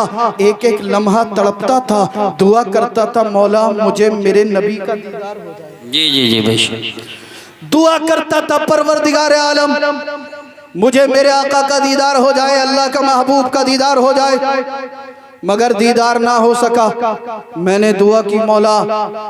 एक एक लम्हा तड़पता था, दुआ करता था मौला मुझे मेरे नबी का दीदार हो जाए। जी जी जी बेशक। दुआ करता था परवरदिगार आलम मुझे मेरे आका का दीदार हो जाए, अल्लाह का महबूब का दीदार हो जाए, मगर दीदार ना हो सका। मैंने दुआ की, मौला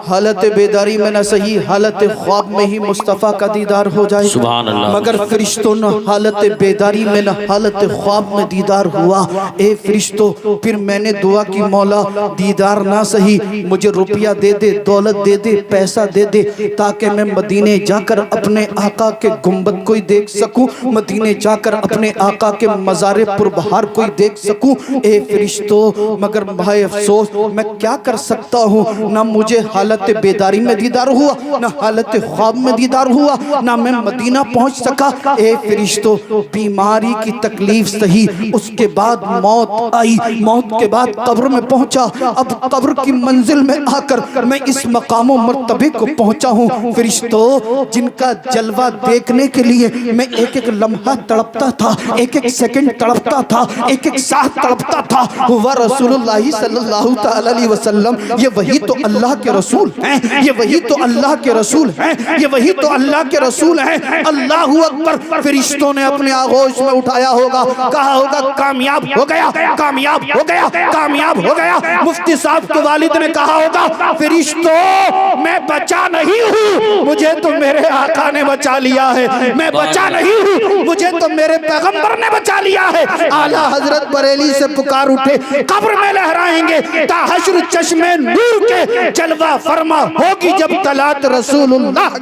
हालत बेदारी में न सही, हालत ख्वाब में ही मुस्तफ़ा का दीदार हो जाए। सुभान अल्लाह। मगर फरिश्तों न हालत बेदारी में न हालत ख्वाब में दीदार हुआ। ए फरिश्तों, फिर मैंने दुआ की, मौला दीदार ना सही, मुझे रुपया दे दे, दौलत दे दे, पैसा दे दे, ताकि मैं मदीने जाकर अपने आका के गुंबद को ही देख सकूं, मदीने जाकर अपने आका के मज़ारे पुरबहार को ही देख सकूं। ए फरिश्तों, मगर भाई अफसोस, मैं क्या कर सकता हूँ, ना मुझे हालत बेदारी में दीदार हुआ, ना हालत ख्वाब में दीदार हुआ, ना मैं मदीना पहुँच सका। ए फरिश्तों, बीमारी की तकलीफ सही, उसके बाद मौत आई, मौत के बाद कब्र में पहुँचा। अब कब्र की मंजिल में आकर मैं इस मकामो मर्तबे को पहुँचा हूँ। फरिश्तों, जिनका जलवा देखने के लिए मैं एक एक लम्हा तड़पता था, एक एक सेकंड तड़पता था, एक एक साथ तड़पता था, वह रसूलुल्लाह सल्लल्लाहु तआला अलैहि वसल्लम, ये वही तो अल्लाह के रसूल हैं, ये वही तो अल्लाह के रसूल हैं, ये वही तो अल्लाह के रसूल हैं। अल्लाहु अकबर। फरिश्तों ने अपने आगोश में उठाया होगा, कहा होगा कामयाब हो गया, कामयाब हो गया, कामयाब हो गया। मुफ्ती साहब के वालिद ने कहा होगा, फरिश्तों मैं बचा नहीं हूँ, मुझे तो मेरे आका ने बचा लिया है, मैं बचा नहीं हूँ, मुझे तो मेरे पैगंबर ने बचा लिया है। आला हजरत बरेली से पुकार उठे, कब्र में लहराएंगे ताहशर चश्मे नूर के, जलवा फरमा होगी जब तलात रसूलुल्लाह।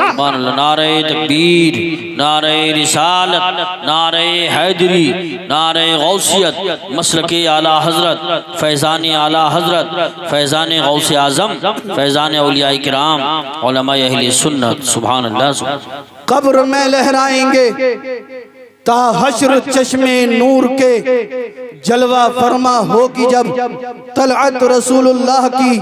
नारे तकबीर, नारे रिसालत, नारे हैदरी, नारे गौसियत, मसलके आला हजरत, फैज़ान आला हजरत, फैज़ान गौसे आज़म, फैज़ान औलिया किराम, उलमा अहले सुन्नत। सुभान अल्लाह। कब्र में लहराएंगे ताहशर चश्मे नूर के, जलवा फरमा होगी जब तलअत रसूलुल्लाह की,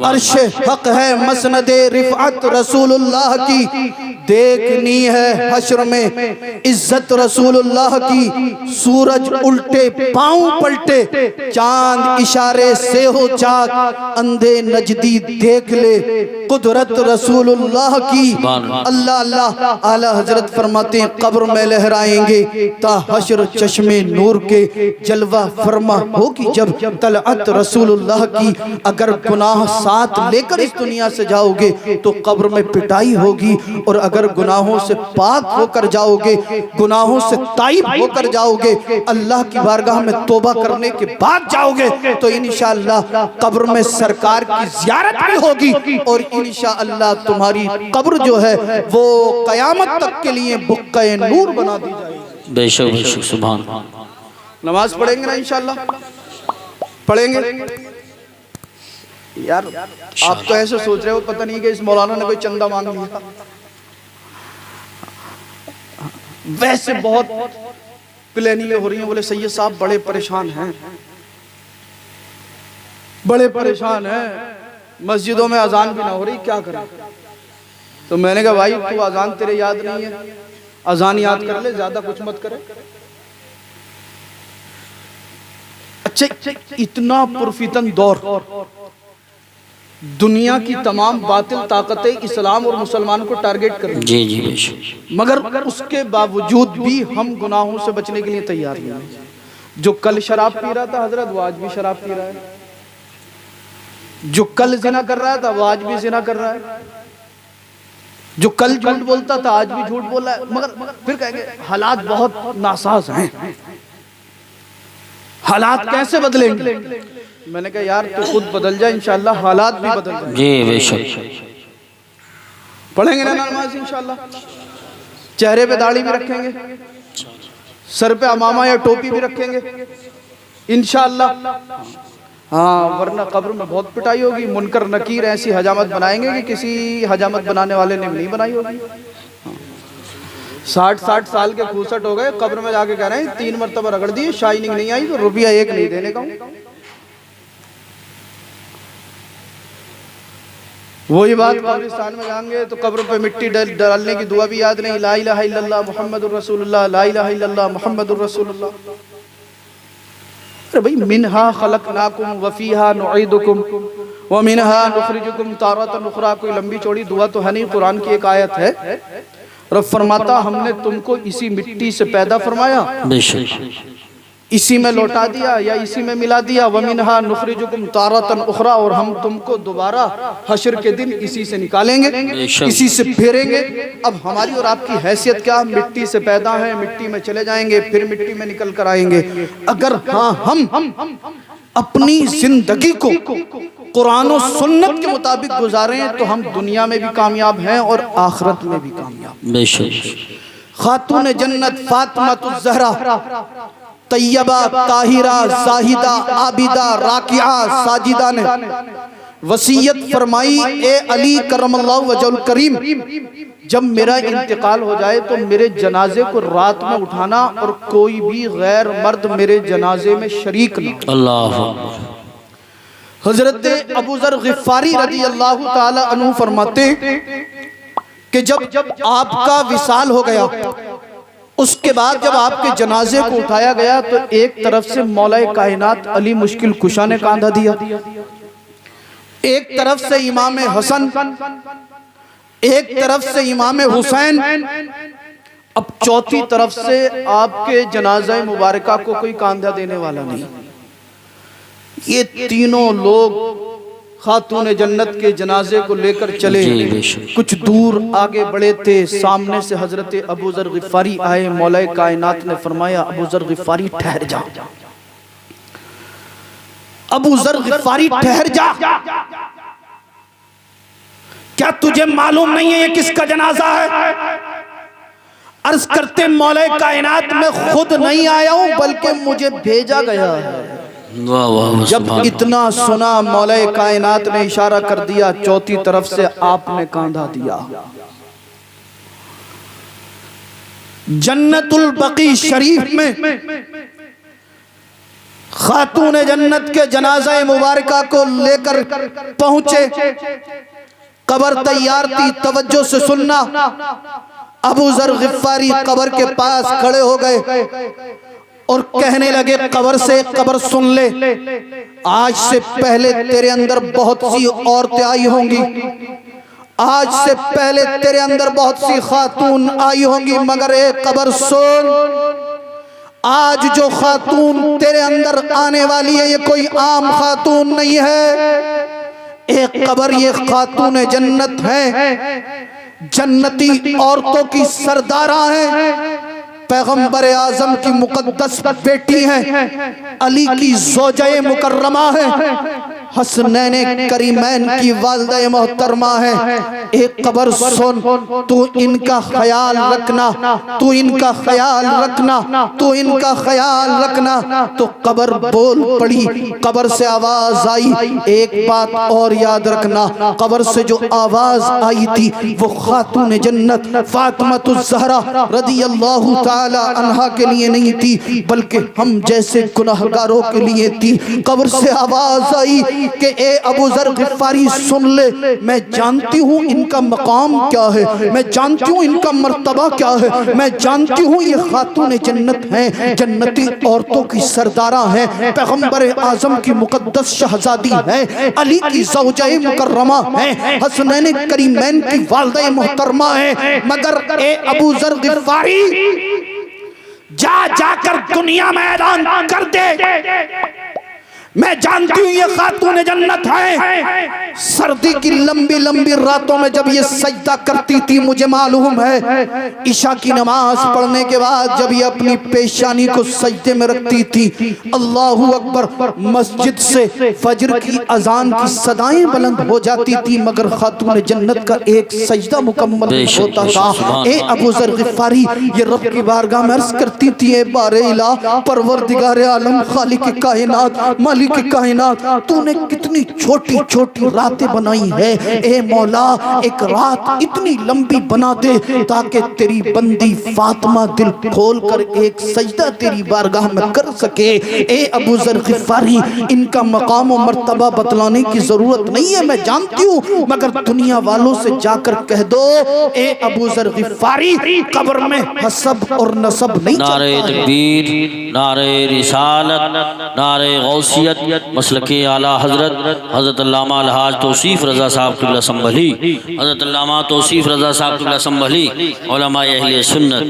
अर्श हक है मसनदे रिफ़अत रसूलुल्लाह की, देखनी है हश्र में इज्जत रसूलुल्लाह की। सूरज उल्टे पांव पलटे, चांद इशारे से हो चाक, अंधे नजदी देख ले कुदरत रसूलुल्लाह की। अल्लाह अल्लाह। आला हजरत फरमाते हैं, कब्र में लहराएंगे ताहशर चश्मे नूर के, जलवा फरमा होगी जब तलअत रसूलुल्लाह की। अगर गुनाह साथ लेकर इस दुनिया से जाओगे तो कब्र में पिटाई होगी, और अगर गुनाहों से पाक होकर जाओगे, गुनाहों से ताइब होकर जाओगे, अल्लाह की बारगाह में तौबा करने के बाद जाओगे, तो इंशाअल्लाह कब्र में सरकार की ज़ियारत भी होगी, और इंशाअल्लाह तुम्हारी कब्र जो है वो क़यामत तक के लिए बुक्क़े नूर बना दी जाएगी। बेशक बेशक। सुभान। नमाज पढ़ेंगे ना इंशाअल्लाह? पढ़ेंगे यार। आप तो ऐसे सोच रहे हो पता नहीं कि इस मौलाना ने कोई चंदा मांग लिया। वैसे बहुत प्लानिंगें हो रही हैं, बोले सैयद साहब बड़े परेशान हैं, बड़े परेशान हैं, मस्जिदों में अजान भी ना हो रही, क्या करें? तो मैंने कहा भाई तू अजान तेरे याद नहीं है, अजान याद कर ले, ज्यादा कुछ मत करे। अच्छा, इतना पुरफितन दौर, दुनिया की तमाम बातिल ताकतें इस्लाम और मुसलमानों को टारगेट कर रही हैं। जी जी बेशक। मगर उसके बावजूद भी हम गुनाहों से बचने के लिए तैयार नहीं हैं। जो कल शराब पी रहा था हजरत, वो आज भी शराब पी रहा है। जो कल जिना कर रहा था वो आज भी जिना कर रहा है। जो कल झूठ बोलता था आज भी झूठ बोल रहा है। मगर फिर कहेंगे हालात बहुत नासाज हैं, हालात कैसे बदलेंगे? मैंने कहा यार तू खुद बदल जाए, इंशाअल्लाह हालात भी बदल जाए। जी बेशक। पढ़ेंगे ना नमाज इंशाअल्लाह? चेहरे पे दाढ़ी भी रखेंगे, सर पे अमामा या टोपी भी रखेंगे इंशाअल्लाह। हाँ, वरना कब्र में बहुत पिटाई होगी। मुनकर नकीर ऐसी हजामत बनाएंगे कि किसी हजामत बनाने वाले ने भी नहीं बनाई होगी। 60 साल के खूसट हो गए, कब्र में जाके कह रहे हैं 3 मरतबा रगड़ दिए, शाइनिंग नहीं आई तो रुपया 1 नहीं देने का। वही बात कब्रिस्तान में जाएंगे तो कब्र पे मिट्टी डालने की दुआ भी याद नहीं, ला इलाहा इल्लल्लाह मुहम्मदुर रसूलुल्लाह, ला इलाहा इल्लल्लाह मुहम्मदुर रसूलुल्लाह। अरे भाई, मिनहा खलकनाकुम व फीहा नुईदुकुम व मिनहा नुखरिजुकुम तारतन उखरा, कोई लंबी चौड़ी दुआ तो है नहीं, कुरान की एक आयत है। रब फरमाता हमने तुमको इसी मिट्टी से पैदा फरमाया, बेशक इसी में लौटा दिया या इसी में मिला दिया, वमिनहा नुखरिजुकुम तारतन उखरा, और हम तुमको दोबारा हश्र के दिन इसी से निकालेंगे, इसी से फेरेंगे। अब हमारी और आपकी हैसियत क्या? मिट्टी से पैदा है, मिट्टी में चले जाएंगे, फिर मिट्टी में निकल कर आएंगे। अगर हाँ हम अपनी जिंदगी को कुरान और सुन्नत के मुताबिक गुजारें तो हम दुनिया में भी कामयाब हैं और आखिरत में भी कामयाब। बेशक खातून जन्नत फातिमा ज़हरा तैयबा ताहिरा जाहिदा आबिदा राकिया साजिदा ने वसीयत फरमाई, ए अली करमल्लाहु वजहुल करीम, जब मेरा इंतकाल हो जाए तो मेरे जनाजे को रात में उठाना और कोई भी गैर मर्द मेरे जनाजे में शरीक न। अल्लाह। हजरत अबू ज़र ग़िफ़ारी रज़ी अल्लाह ताला अन्हु फरमाते कि जब आपका विसाल हो गया, उसके बाद जब आपके जनाजे को उठाया गया तो एक तरफ से मौलाए कायनात अली मुश्किल कुशा ने कांधा दिया, एक तरफ से इमाम हसन, एक तरफ से इमाम हुसैन, अब चौथी तरफ से आपके जनाजा मुबारका को कोई कांधा देने वाला नहीं। ये तीनों लोग खातून जन्नत के जनाजे को लेकर चले, कुछ दूर आगे बढ़े थे, सामने से हजरत अबू ज़र ग़िफ़ारी आए। मौलाए कायनात ने फरमाया, अबू ज़र ग़िफ़ारी ठहर जा, अबू ज़र ग़िफ़ारी ठहर जा, क्या तुझे मालूम नहीं है ये किसका जनाजा है? अर्ज करते मौलाए कायनात में खुद नहीं आया हूं बल्कि मुझे भेजा गया है। जब इतना सुना मौलाए कायनात ने इशारा कर दिया, चौथी तरफ से आपने कांधा दिया। जन्नतुल बकी शरीफ में खातून जन्नत के जनाजा मुबारका को लेकर पहुंचे, कब्र तैयार थी, तवज्जो से सुनना। अबू ज़र ग़िफ़ारी कब्र के पास खड़े हो गए और कहने लगे कब्र से, कब्र सुन ले, आज से पहले तेरे अंदर बहुत सी औरतें आई होंगी, आज से पहले तेरे अंदर बहुत सी खातून आई होंगी, मगर एक कब्र सुन, आज जो खातून तेरे अंदर आने वाली है ये कोई आम खातून नहीं है। एक कब्र ये खातून जन्नत है, जन्नती औरतों की सरदारा है, पैगंबर आजम की मुकद्दस बेटी है, अली की ज़ौजाए मुकर्रमा है, हसनैन करीमैन की वालिदा मोहतरमा है। एक कब्र सुन, तू इनका ख्याल रखना, तू इनका ख्याल रखना, तू इनका ख्याल रखना। तो कब्र बोल पड़ी, कब्र से आवाज आई। एक बात और याद रखना, कब्र से जो आवाज आई थी वो खातून जन्नत फातिमा ज़हरा रज़ियल्लाहु ताला अन्हा के लिए नहीं थी, बल्कि हम जैसे गुनहगारों के लिए थी। कब्र से आवाज आई कि ए अबू ज़र ग़िफ़ारी सुन ले, मैं जानती हूँ इनका मकाम क्या है, मैं जानती हूँ इनका मर्तबा क्या है, मैं जानती हूँ ये खातून जन्नत हैं, जन्नती औरतों की सरदारा हैं, पैगंबर आजम की मुकद्दस शहजादी हैं, अली की ज़ौजाए मुकर्रमा हैं, हसनैन करीमैन की वालिदा मोहतरमा हैं। मगर ए अबू ज़र ग़िफ़ारी जाकर दुनिया में ऐलान कर दे, मैं जानती हूँ ये खातून जन्नत है। सर्दी की लंबी लंबी रातों में जब ये सजदा करती थी, मुझे मालूम है ईशा की नमाज पढ़ने के बाद जब ये अपनी पेशानी को सजदे में रखती थी, अल्लाहू अकबर, मस्जिद से फजर की अजान की सदाएं बुलंद हो जाती थी, मगर खातून जन्नत का एक सजदा मुकम्मल होता था। ए अबू ज़र ग़िफ़ारी ये रब की बारगाह में अर्ज़ करती थी, ए बारे इलाह, परवरदिगार आलम, खालिक कायनात, मालिक की कायनात, तूने कितनी छोटी छोटी रातें बनाई है। ए मौला, एक रात इतनी लंबी बना दे ताकि तेरी बंदी फातिमा दिल खोल कर एक सजदा तेरी बारगाह में कर सके। ए अबू ज़र ग़िफ़ारी, इनका मकाम और मर्तबा बतलाने की जरूरत नहीं है, मैं जानती हूँ, मगर दुनिया वालों से जाकर कह दो, ए अबू ज़र ग़िफ़ारी कब्र में हसब और नसब नहीं। नारे तकबीर, नारे रिसालत, नारे गौसियत, गौसियत मसलक आला हज़रत हज़रत अल्लामा अलहाज तौसीफ़ रज़ा साहब क़िबला संभली, हज़रत अल्लामा तौसीफ़ रज़ा साहब क़िबला संभली, उलमाए अहले सुन्नत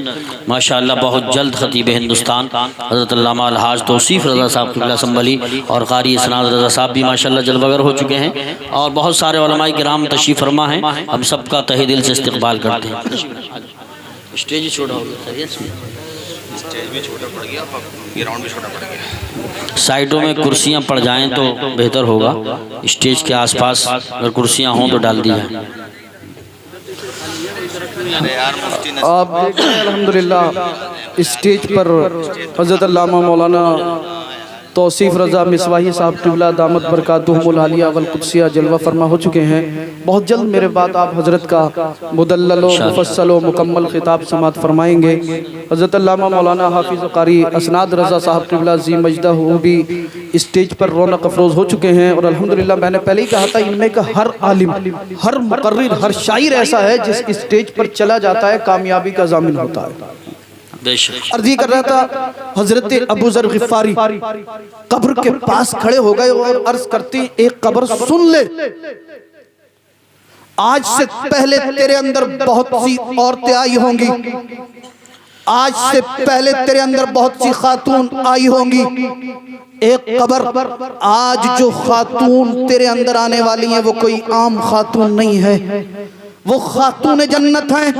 माशाअल्लाह बहुत जल्द ख़तीब हिंदुस्तान हज़रत अल्लामा अलहाज तौसीफ़ रज़ा साहब क़िबला संभली और क़ारी इसनाद रज़ा साहब भी माशाअल्लाह जलवागर हो चुके हैं और बहुत सारे उलमाए किराम तशरीफ़ फरमा हैं। हम सबका तहे दिल से इस्तक़बाल करते हैं। स्टेज छोटा हो गया, स्टेज भी छोटा पड़ गया, ग्राउंड भी छोटा पड़ गया। साइडों में कुर्सियां पड़ जाएं तो बेहतर होगा। स्टेज के आसपास अगर कुर्सियां हों तो डाल दी जाए। आप देख रहे हैं अल्हम्दुलिल्लाह स्टेज पर हज़रत अल्लामा मौलाना तौसीफ़ रज़ा मिसवाही साहब क़िबला दामत बरकातुहुमुल आलिया वल क़ुद्सिया जलवा फरमा हो चुके हैं। बहुत जल्द मेरे बाद आप हज़रत का मुदल्लल व मुफस्सल व मुकम्मल खिताब समात फरमाएंगे। हज़रत अल्लामा मौलाना हाफिज़ क़ारी असनाद रज़ा साहब क़िबला ज़ी मजदहू भी स्टेज पर रौनक अफरोज़ हो चुके हैं और अल्हम्दुलिल्लाह मैंने पहले ही कहा था इनमें का हर आलिम, हर मुक़र्रिर, हर शायर ऐसा है जिस स्टेज पर चला जाता है कामयाबी का ज़ामिन होता है। अर्ज़ी कर रहा था हजरत अबू ज़र ग़िफ़ारी कब्र के पास खड़े हो गए और अर्ज़ करते हैं एक कब्र सुन ले, आज से पहले तेरे अंदर बहुत सी औरतें आई होंगी, आज से पहले तेरे अंदर बहुत सी खातून आई होंगी। एक कब्र, आज जो खातून तेरे अंदर आने वाली हैं वो कोई आम खातून नहीं है, वो खातून जन्नत हैं,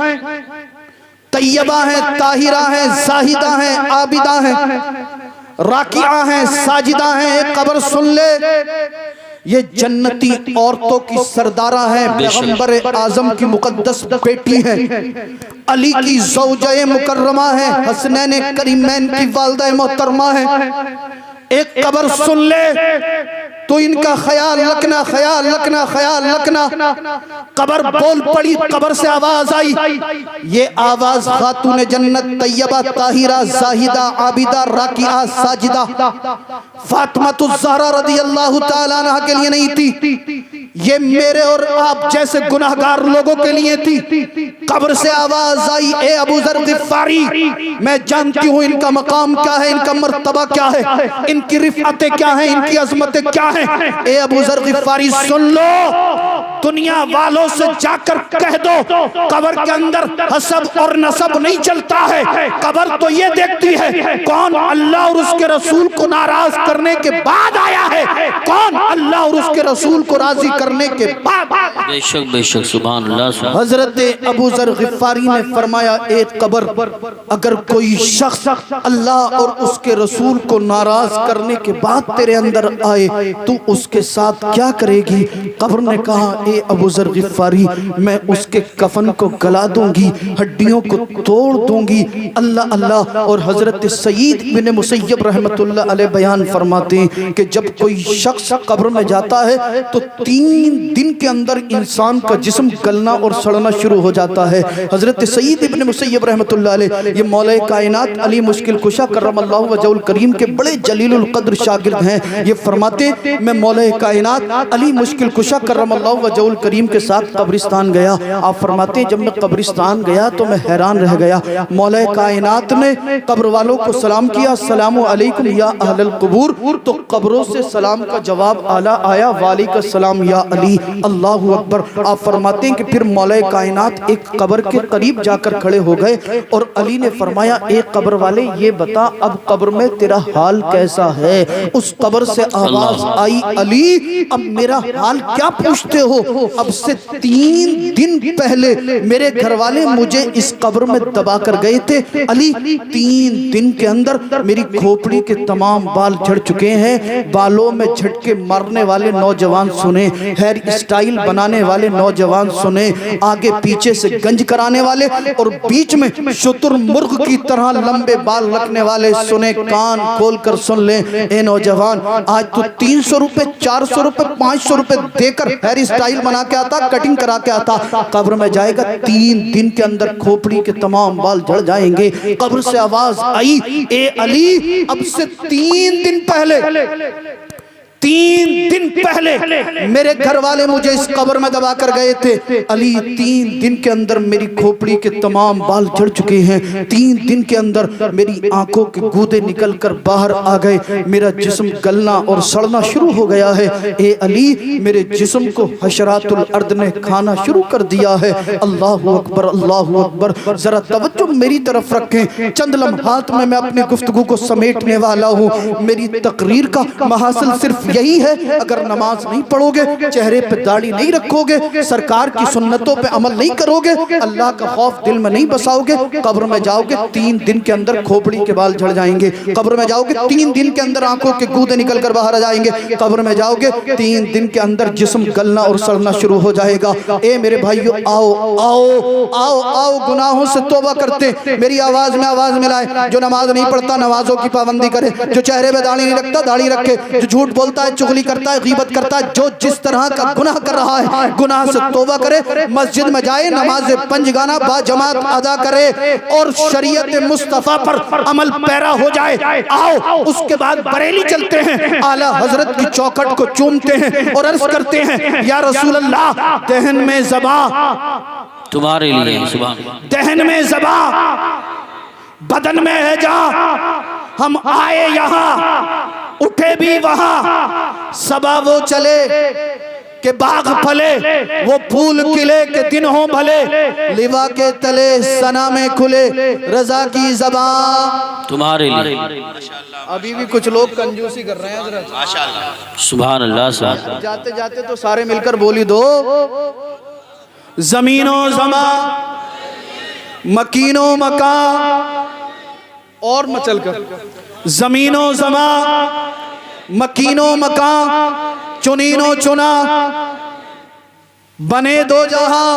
तैयबा हैं, ताहिरा हैं, जाहिदा हैं, आबिदा हैं, राकिया हैं, साजिदा हैं। एक कब्र सुन ले, ये जन्नती औरतों की सरदारा हैं, पैगंबर आजम की मुकद्दस बेटी हैं, अली की ज़ौजा मुकर्रमा है, हसनैन करीमैन की वालिदा मोहतरमा है। एक कब्र सुन ले तो इनका ख्याल रखना, ख्याल रखना, ख्याल रखना। कब्र बोल पड़ी, कब्र से आवाज आई, ये आवाज खातून जन्नत तैयबा ताहिरा जाहिदा आबिदा राकिया साजिदा फातिमातुज़ ज़हरा रज़ियल्लाहु ताला अन्हा के लिए नहीं थी, ये मेरे और आप जैसे गुनाहगार लोगों के लिए थी। कब्र से आवाज आई, ए अबू ज़र ग़िफ़ारी, मैं जानती हूँ इनका मकाम क्या है, इनका मर्तबा क्या है, इनकी रिफ़अतें क्या हैं, इनकी अज़मतें क्या हैं। ए अबू ज़र ग़िफ़ारी सुन लो, दुनिया वालों से जाकर कह दो कब्र के अंदर हसब और नसब नहीं चलता है। कब्र तो ये देखती है कौन अल्लाह और उसके रसूल को नाराज करने के बाद आया है, कौन अल्लाह और उसके रसूल को राजी करने के बाद। बेशक बेशक सुभान अल्लाह। हजरत अबू ज़र ग़िफ़ारी ने फरमाया एक कब्र, अगर कोई शख्स अल्लाह और उसके रसूल को नाराज करने के बाद तेरे अंदर आए तू उसके साथ क्या करेगी? कब्र ने कहा ए अबू ज़र ग़िफ़ारी, मैं उसके कफन को गला दूंगी, हड्डियों को तोड़ दूंगी। अल्लाह अल्लाह। और हजरत सईद बिन मुसय्यब रहमतुल्लाह अलैह बयान फरमाते हैं कि जब कोई शख्स कब्र में जाता है तो 3 दिन के अंदर इंसान का जिस्म गलना और सड़ना शुरू हो जाता है। हजरत सईद इब्न मुसय्यब रहमतुल्लाह अलैह ये मौला कायनात अली मुश्किल कुशा करमल्लाहु वजहुल करीम के बड़े जलीलुल कद्र शागिर्द हैं। ये फरमाते मैं मौला कायनात अली मुश्किल कुशा करमल्लाहु वजहुल करीम के साथ कब्रिस्तान गया। आप फरमाते जब मैं कब्रिस्तान गया तो मैं हैरान रह गया। मौला कायनात ने कब्र वालों को सलाम किया, अस्सलामु अलैकुम या अहलल कुबूर, तो कब्रों से सलाम का जवाब आला आया, वालेकुम सलाम या अली, अल्लाहु अकबर। आप फरमाते हैं कि फिर मौला कायनात एक कब्र के करीब जाकर खड़े हो गए और अली ने फरमाया एक कब्र वाले ये बता अब कब्र में तेरा हाल कैसा है? उस कब्र से आवाज आई अली अब मेरा हाल क्या पूछते हो? अब से 3 दिन पहले मेरे घर वाले मुझे इस कब्र में दबा कर गए थे अली। 3 दिन के अंदर मेरी खोपड़ी के तमाम बाल झड़ चुके हैं। बालों में झटके मारने वाले नौजवान सुने, हेयर स्टाइल बनाने वाले नौजवान सुने, आगे पीछे से गंज कराने वाले और बीच में शुतुरमुर्ग की तरह लंबे बाल रखने वाले सुने। कान खोल कर सुन ले ए नौजवान, आज तू 300 रुपए 400 रुपए 500 रुपए देकर हेयर स्टाइल बना के आता, कटिंग करा के आता, कब्र में जाएगा 3 दिन के अंदर खोपड़ी के तमाम बाल झड़ जाएंगे। कब्र से आवाज आई ए अली अब से 3 दिन पहले 3 दिन पहले मेरे घर वाले मुझे इस कब्र में दबा कर गए थे। अली 3 दिन के अंदर मेरी खोपड़ी के तमाम बाल झड़ चुके हैं। 3 दिन के अंदर मेरी आंखों के गूदे निकल कर बाहर आ गए। मेरा जिस्म गलना और सड़ना शुरू हो गया है। ए अली, मेरे जिस्म को हशरातुल अर्द ने खाना शुरू कर दिया है। अल्लाहु अकबर, अल्लाहु अकबर। जरा तवज्जो मेरी तरफ रखें। चंद लम्हात में मैं अपनी गुफ्तगू को समेटने वाला हूँ। मेरी तकरीर का महासिल सिर्फ यही है, अगर नमाज नहीं पढ़ोगे, चेहरे पे दाढ़ी नहीं रखोगे, सरकार की सुन्नतों पे अमल नहीं करोगे, अल्लाह का खौफ दिल में नहीं बसाओगे, कब्र में जाओगे 3 दिन के अंदर खोपड़ी के बाल झड़ जाएंगे। कब्र में जाओगे 3 दिन के अंदर आंखों के गूदे निकल कर बाहर आ जाएंगे। कब्र में जाओगे 3 दिन के अंदर जिस्म गलना और सड़ना शुरू हो जाएगा। ए मेरे भाइयों, आओ आओ आओ आओ, गुनाहों से तौबा करते, मेरी आवाज में आवाज मिलाए। जो नमाज नहीं पढ़ता नमाजों की पाबंदी करे, जो चेहरे पे दाढ़ी नहीं रखता दाढ़ी रखे, जो झूठ बोलता है, चुगली करता है, गीबत करता है, जो जिस तरह का गुनाह कर रहा है गुनाह से तौबा करे, मस्जिद में जाए, नमाज पंजगाना बाजमात अदा करे और शरीयत मुस्तफा पर अमल पैरा हो जाए। आओ, उसके बाद बरेली चलते हैं, आला हजरत की चौखट को चूमते हैं और अर्ज करते हैं, या रसूल अल्लाह, दहन में ज़बा तुम्हारे लिए, सुभान, दहन में ज़बा बदन में है जा, हम आए यहाँ उठे भी वहाँ, सबा वो चले के बाग फले, वो फूल खिले के दिन हो भले, लिवा के तले सना में खुले, रजा की ज़बान तुम्हारे लिए। अभी भी कुछ लोग कंजूसी कर रहे हैं हज़रत, माशाअल्लाह, सुभान अल्लाह, सुभान। जाते जाते तो सारे मिलकर बोली दो, ज़मीनो ज़मा मकीनो मका, और मचल कर, ज़मीनो ज़मा मकीनो मका, चुनीनो चुना, बने दो जहां,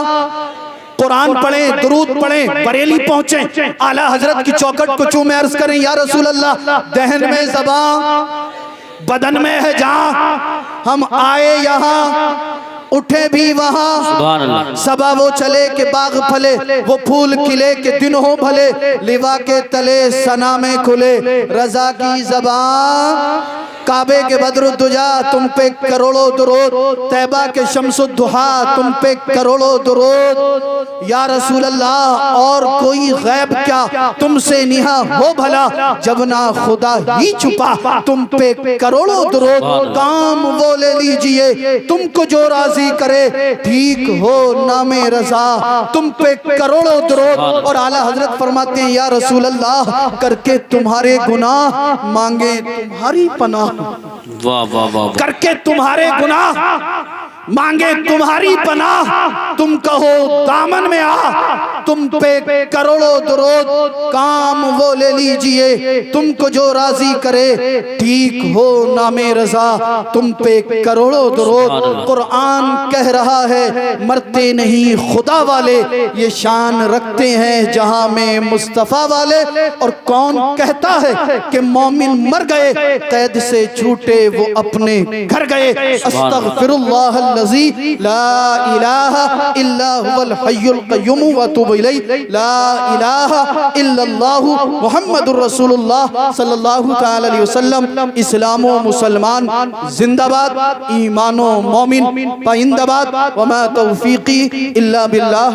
कुरान पढ़े, दुरूद पढ़े, बरेली पहुंचे, आला हजरत की चौखट को चूमे, अर्ज करें, या रसूल अल्लाह, दहन में ज़बा बदन में है जहां, हम आए यहाँ उठे भी वहाँ, सबा वो चले के बाग फले, वो फूल खिले के दिन हो भले, लिवा के तले सना में खुले, रजा की ज़बान, काबे के बद्रुद्दुजा तुम पे करोड़ों दुरूद, तैबा के शम्सुद्दुहा तुम पे करोड़ों दुरूद, या रसूल अल्लाह, और कोई गैब क्या तुमसे निहा हो भला, जब ना खुदा ही छुपा तुम पे करोड़ों दुरूद, काम वो ले लीजिए तुमको जो राजी करे, ठीक हो नामे रजा, तुम पे करोड़ों दुरूद। और आला हजरत फरमाते हैं, या रसूल अल्लाह, करके तुम्हारे गुनाह मांगे तुम्हारी पनाह, वाह वाह वाह, करके तुम्हारे गुनाह मांगे तुम्हारी पनाह, तुम कहो दामन में आ, तुम पे करोड़ों दुरूद, काम वो ले लीजिए तुमको जो राजी करे, ठीक हो नामे रजा, तुम पे करोड़ों दुरूद। कुरान कह रहा है, मरते नहीं खुदा वाले, ये शान रखते हैं जहां में मुस्तफा वाले। और कौन कहता है कि मोमिन मर गए, कैद से छूटे वो अपने घर गए। अस्तगफिरुल्लाह अल्लज़ी ला इलाहा इल्ला हुवल हय्युल क़य्यूम व अतूबु इलैहि, ला इलाहा इल्लल्लाहु मुहम्मदुर रसूलुल्लाह सल्लल्लाहु तआला अलैहि वसल्लम। इस्लामो मुसलमान जिंदाबाद, ईमानो मोमिन पाइंदाबाद, व मा तौफीकी इल्ला बिल्लाह।